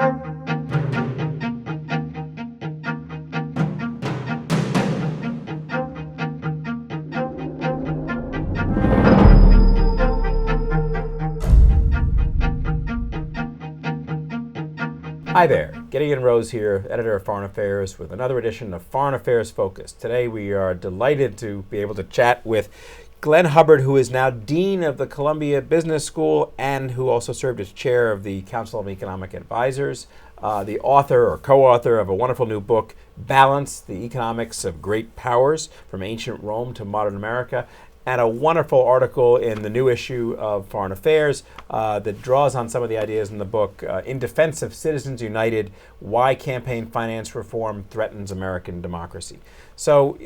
Hi there, Gideon Rose here, editor of Foreign Affairs, with another edition of Foreign Affairs Focus. Today we are delighted to be able to chat with Glenn Hubbard, who is now Dean of the Columbia Business School and who also served as chair of the Council of Economic Advisors, the author or co-author of a wonderful new book, Balance, the Economics of Great Powers, From Ancient Rome to Modern America, and a wonderful article in the new issue of Foreign Affairs that draws on some of the ideas in the book, In Defense of Citizens United, Why Campaign Finance Reform Threatens American Democracy. So,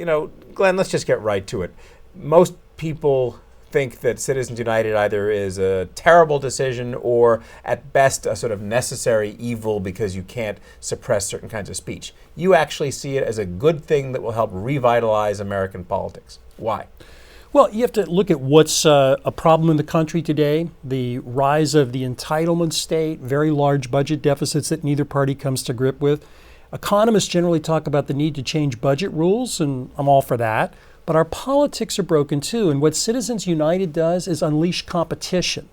Glenn, let's just get right to it. Most people think that Citizens United either is a terrible decision or at best a sort of necessary evil because you can't suppress certain kinds of speech. You actually see it as a good thing that will help revitalize American politics. Why? Well, you have to look at what's a problem in the country today, the rise of the entitlement state, very large budget deficits that neither party comes to grip with. Economists generally talk about the need to change budget rules, and I'm all for that. But our politics are broken too, and what Citizens United does is unleash competition.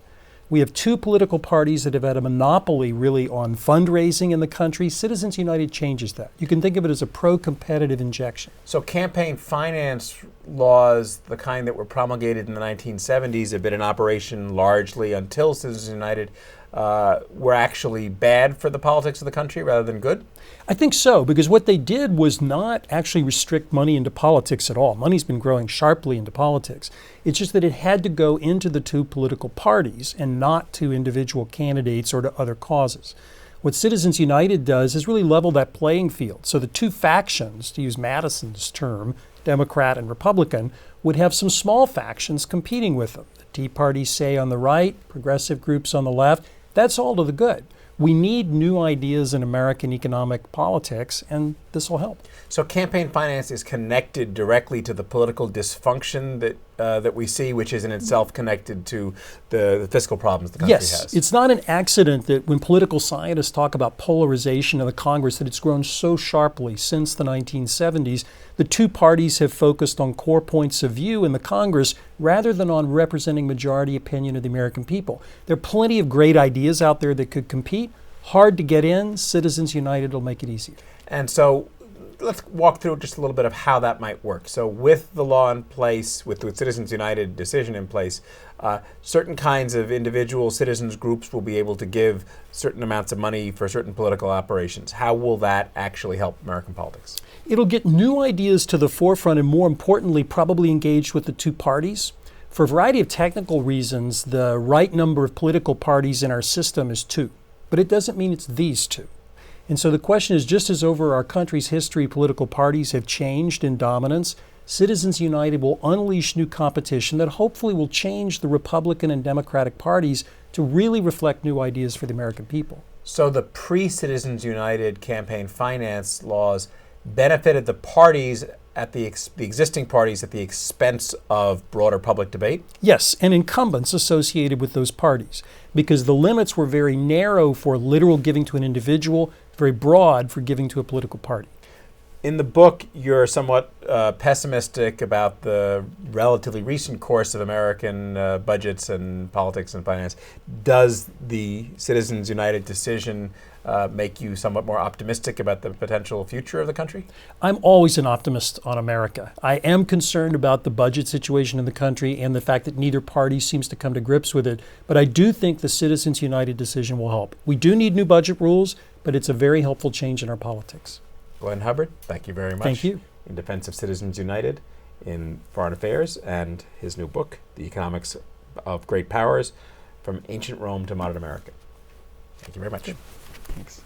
We have two political parties that have had a monopoly really on fundraising in the country. Citizens United changes that. You can think of it as a pro-competitive injection. So campaign finance laws, the kind that were promulgated in the 1970s, have been in operation largely until Citizens United, were actually bad for the politics of the country rather than good? I think so, because what they did was not actually restrict money into politics at all. Money's been growing sharply into politics. It's just that it had to go into the two political parties and not to individual candidates or to other causes. What Citizens United does is really level that playing field. So the two factions, to use Madison's term, Democrat and Republican, would have some small factions competing with them. The Tea Party, say, on the right, progressive groups on the left. That's all to the good. We need new ideas in American economic politics, and this will help. So campaign finance is connected directly to the political dysfunction that we see, which is in itself connected to the fiscal problems the country has. Yes, it's not an accident that when political scientists talk about polarization in the Congress, that it's grown so sharply since the 1970s. The two parties have focused on core points of view in the Congress rather than on representing majority opinion of the American people. There are plenty of great ideas out there that could compete. Hard to get in. Citizens United will make it easier. And so let's walk through just a little bit of how that might work. So with the law in place, with the Citizens United decision in place, certain kinds of individual citizens groups will be able to give certain amounts of money for certain political operations. How will that actually help American politics? It'll get new ideas to the forefront and, more importantly, probably engage with the two parties. For a variety of technical reasons, the right number of political parties in our system is two, but it doesn't mean it's these two. And so the question is, just as over our country's history, political parties have changed in dominance, Citizens United will unleash new competition that hopefully will change the Republican and Democratic parties to really reflect new ideas for the American people. So the pre-Citizens United campaign finance laws benefited the parties at the existing parties at the expense of broader public debate? Yes, and incumbents associated with those parties, because the limits were very narrow for literal giving to an individual, very broad for giving to a political party. In the book, you're somewhat pessimistic about the relatively recent course of American budgets and politics and finance. Does the Citizens United decision make you somewhat more optimistic about the potential future of the country? I'm always an optimist on America. I am concerned about the budget situation in the country and the fact that neither party seems to come to grips with it. But I do think the Citizens United decision will help. We do need new budget rules, but it's a very helpful change in our politics. Glenn Hubbard, thank you very much. Thank you. In Defense of Citizens United, in Foreign Affairs, and his new book, The Economics of Great Powers, From Ancient Rome to Modern America. Thank you very much. Thanks.